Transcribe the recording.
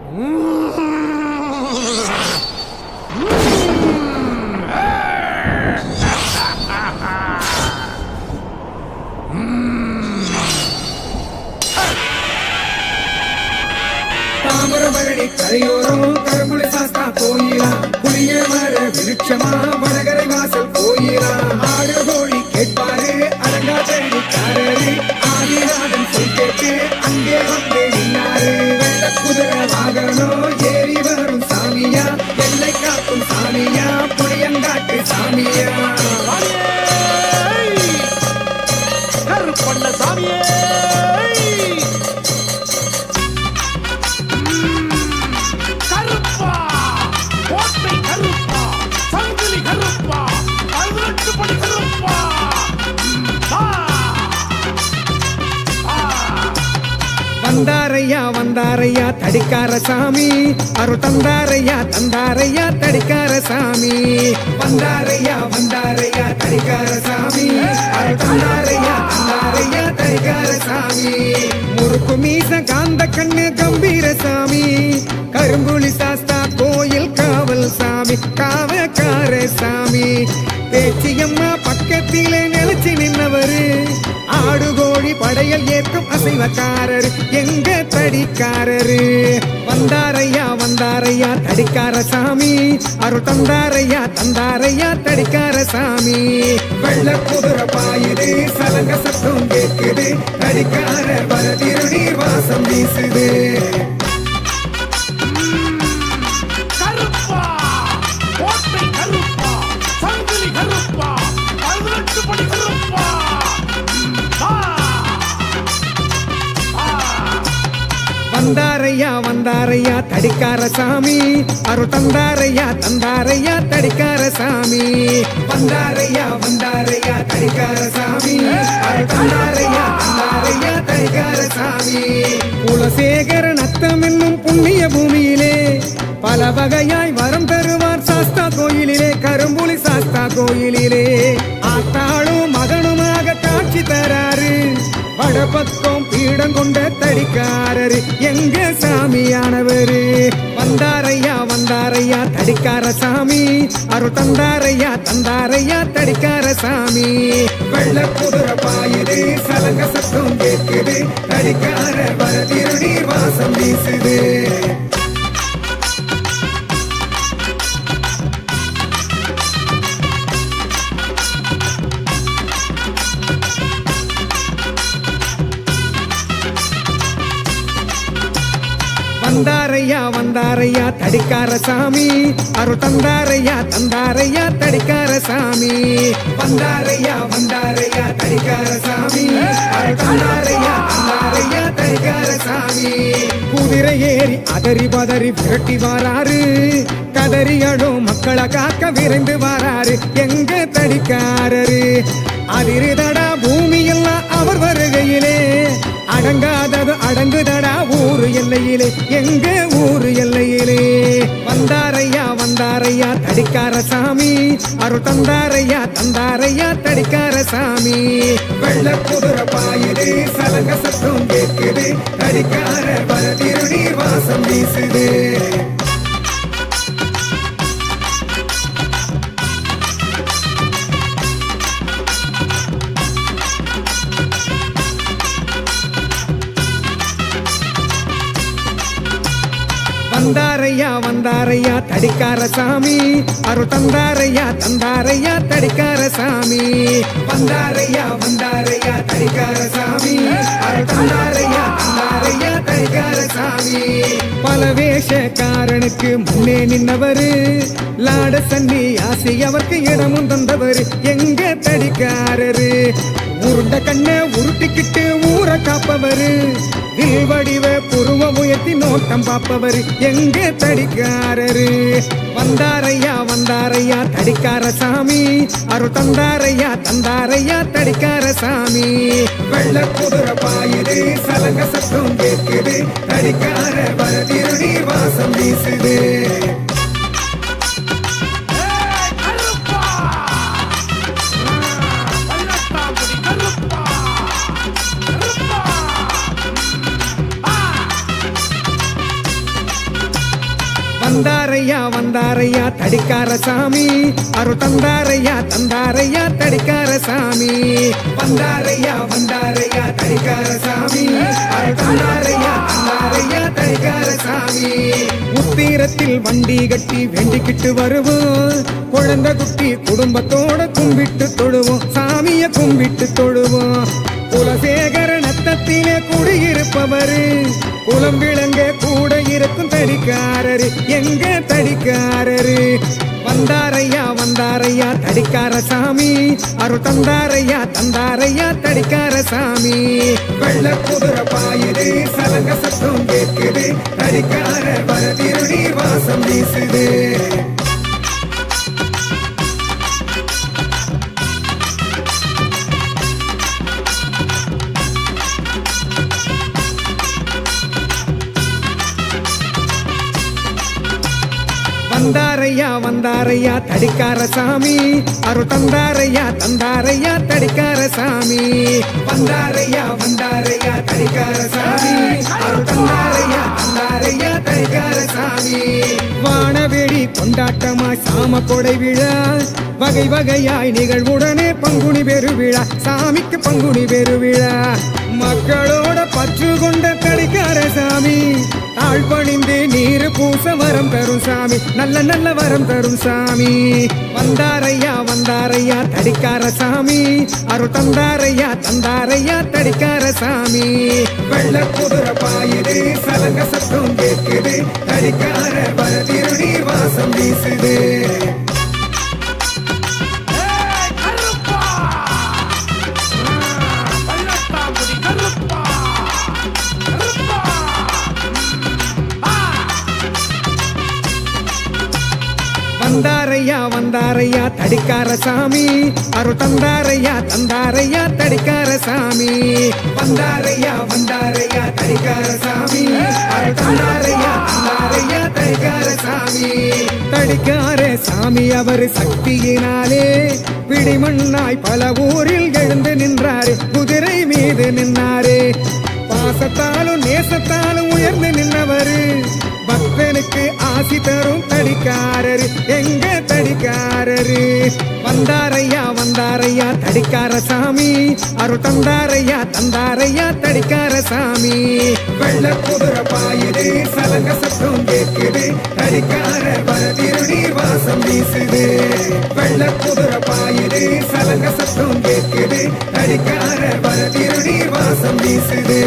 தாமிரபரணி கரையோரம் கரும்புலி சாஸ்தா கோயிலா, புளிய மர விருட்சமா வடகரை வாசல் கோயிலா, ஆடு கோழி கேட்பாரு அரங்காச்சேரிக்காரரு, ஆதிநாதன் சொல் கேட்டு அங்கே வந்து நின்னாரு. வெள்ள குதிரை வாகனம் ஏறி வரும் சாமியா, எல்லை காக்கும் சாமியா, புளியங்காட்டு சாமியா, கருப்பண்ண சாமியே. வந்தாரையா வந்தாரையா தடிக்கார சாமி, அருள் தந்தாரையா தந்தாரையா தடிக்கார சாமி. வந்தாரையா வந்தாரையா தடிக்கார சாமி, அருள் தந்தாரையா தந்தாரையா தடிக்கார சாமி. முறுக்கு மீச காந்த கண்ணு கம்பீர சாமி, கரும்புலி சாஸ்தா கோயில் காவல் சாமி, காவக்கார சாமி. பேச்சியம்மா பக்கத்திலே நிலைச்சு நின்னவரு, ஆடு கோழி படையல் ஏற்கும் அசைவக்காரரு, எங்க தடிக்காரரு. வந்தாரையா வந்தாரையா தடிக்கார சாமி, அருள் தந்தாரையா தந்தாரையா தடிக்கார சாமி. வெள்ள குதிரை பாயுது, சலங்க சத்தம் கேட்குது, தடிக்கார வரதிருநீர் வாசம் வீசுது. வந்தாரையா வந்தாரையா தடிக்கார சாமி, அருள் தந்தாரையா தந்தாரையா தடிக்கார சாமி. வந்தாரையா வந்தாரையா தடிக்கார சாமி, அருள் தந்தாரையா தந்தாரையா தடிக்கார சாமி. குலசேகரன் அத்தம் என்னும் புண்ணிய பூமியிலே பல வகையாய் வரம் தருவார் சாஸ்தா கோயிலிலே, கரும்புலி சாஸ்தா கோயிலிலே. ஆத்தாளும் மகனுமாக காட்சி தராரு, வடபக்கம் பீடம் கொண்ட தடிக்காரரு, எங்க சாமியானவரு. வந்தாரையா வந்தாரையா தடிக்கார சாமி, அருள் தந்தாரையா தந்தாரையா தடிக்கார சாமி. வெள்ள குதிரை பாயுது, சலங்க சத்தம் கேட்குது, தடிக்கார வரதிருநீர் வாசம் வீசுது. வந்தாரையா வந்தாரையா தடிக்கார சாமி, அருள் தந்தாரையா தந்தாரையா தடிக்கார சாமி. வந்தாரையா வந்தாரையா தடிக்கார சாமி, அருள் தந்தாரையா தந்தாரையா தடிக்கார சாமி. குதிரை ஏறி அதறி பதறி விரட்டி வாராரு, கதறி அழும் மக்களை காக்க விரைந்து வாராரு, எங்க தடிக்காரரு. அதிருதடா பூமி எல்லாம் அவர் வருகையிலே, அடங்காதது அடங்குதடா ஊரு எல்லையிலே, எங்க ஊரு எல்லையிலே. வந்தாரையா வந்தாரையா தடிக்கார சாமி, அருள் தந்தாரையா தந்தாரையா தடிக்கார சாமி. வெள்ள குதிரை பாயுது, சலங்க சத்தம் கேட்குது, தடிக்கார வரதிருநீர் வாசம் வீசுது. வந்தாரையா வந்தாரையா தடிக்கார சாமி, அருள் தந்தாரையா தந்தாரையா தடிக்கார சாமி. வந்தாரையா வந்தாரையா தடிக்கார சாமி, அருள் தந்தாரையா தந்தாரையா தடிக்கார சாமி. பல வேஷக்காரனுக்கு முன்னே நின்னவரு, லாட சன்னி ஆசி அவருக்கு இடமும் தந்தவரு, எங்க தடிக்காரரு. உருண்ட கண்ண உருட்டிக்கிட்டு ஊரை காப்பவரு, வடிவ புருவ உயர்த்தி நோட்டம் பாப்பவர், எங்க தடிக்காரரு. வந்தாரையா வந்தாரையா தடிக்கார சாமி, அருள் தந்தாரையா தந்தாரையா தடிக்கார சாமி. வெள்ள குதிரை பாயுது, சலங்க சத்தம் கேட்குது, தடிக்கார வரதிருநீர் வாசம் வீசுது. வந்தாரையா தடிக்கார சாமி அருள் தந்தாரையா தடிக்கார சாமி வந்தாரையா தடிக்கார சாமி அருள் தந்தாரையா தடிக்கார சாமி உத்தீரத்தில் வண்டி கட்டி வேண்டிக்கிட்டு வருவோம் குழந்தை குட்டி குடும்பத்தோட கும்பிட்டு தொழுவோம் சாமிய கும்பிட்டு தொழுவோம் குலசேகர நத்தத்திலே குடியிருப்பவரு குலம் விளங்க கூட இருக்கும் தடிக்காரரு எங்க தடிக்காரரு வந்தாரையா தடிக்கார சாமி அருள் தந்தாரையா தடிக்கார சாமி வெள்ள குதிரை பாயுது சலங்க சத்தம் கேட்குது தடிக்கார வரதிருடி வாசம் வீசுது வந்தாரையா தடிக்கார சாமி அருள் தந்தாரையா தடிக்கார சாமி வந்தாரையா தடிக்கார சாமி அருள் தந்தாரையா தடிக்கார சாமி வானவெளி கொண்டாட்டமாய் சாம கொடை விழா வகை வகையாய் நிகழ்வுடனே பங்குனி பெருவிழா சாமிக்கு பங்குனி பெருவிழா மக்களோட பற்று கொண்ட தடிக்கார சாமி தாழ்பணிந்து நீர் பூச வரம் தரும் சாமி நல்ல வரம் தரும் சாமி வந்தாரையா தடிக்கார சாமி அருள் தந்தாரையா தடிக்கார சாமி வெள்ள குதிரை பாயுது சலங்க சத்தம் கேட்குது தடிக்கார வரதிருடி வாசம் வீசுது வந்தாரையா தடிக்கார சாமி அருள் தந்தாரையா தடிக்கார சாமி வந்தாரையா தடிக்கார சாமி அருள் தந்தாரையா தடிக்கார சாமி தடிக்கார சாமி அவர் சக்தியினாலே பிடிமண்ணாய் பல ஊரில் எழுந்து நின்றாரு குதிரை மீது நின்றாரு பாசத்தாலும் நேசத்தாலும் உயர்ந்து நின்றவரு பக்தனுக்கு ஆசி தரும் தடிக்காரரு எங்க தடிக்காரரு வந்தாரையா தடிக்கார சாமி அருள் தந்தாரையா தடிக்கார சாமி வெள்ள குதிரை பாயுது சலங்க சத்தம் கேட்குது தடிக்கார வரதிருடி வாசம் வீசுது வெள்ள குதிரை பாயுது சலங்க சத்தம் கேட்குது தடிக்கார வரதிருடி வாசம் வீசுது